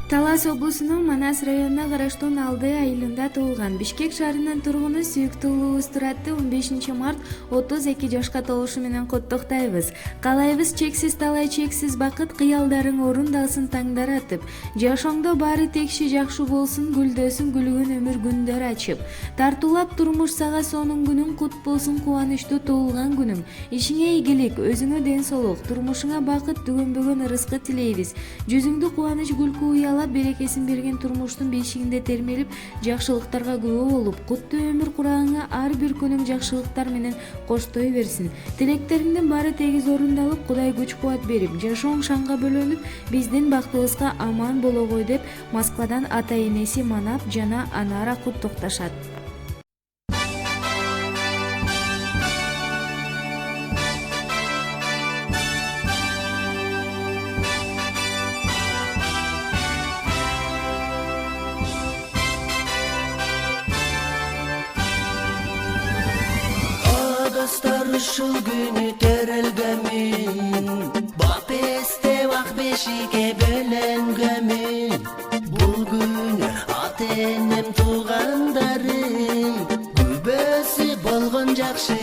Талас облусунун Манас районуна караштуу Налды айылында туулган Бишкек шаарынын тургуну сүйүктүү уулубуз Туратты 15 март 32 жашка толушу менен куттуктайбыз. Каалайбыз чексиз талай чексиз бакыт кыялдарың орундалсын таңдар атып. Жашооңдо баары текши жакшы болсун, гүлдөсүн гүлгөн өмүр күндөр ачып. Тартуулап турмуш сага сонун күнүң кут болсун, кубанычтуу туулган күнүң. Ишиңе ийгилик, өзүңө ден соолук, турмушуңа бакыт, түгөнбөгөн ырыскы тилейбиз. Жүзүңдү кубаныч күлкү берекесин берген турмуштун бешигинде термелип, жакшылыктарга күбө болуп, куттуу өмүр курагыңа ар бир күнүң жакшылыктар менен коштой берсин. Тилектериңдин баары тегиз орундалып, Кудай күч-кубат берип, жашооң шанга бөлөнүп, биздин бактыбызга аман болгой деп Москвадан ата-энеси Манап жана Анара куттукташат. Dostlar ушул күнү төрөлгөмүн, бак эстеп ак бешикке бөлөнгөмүн. Бул күнү ата-энем туугандарым, күбөсү болгон жакшы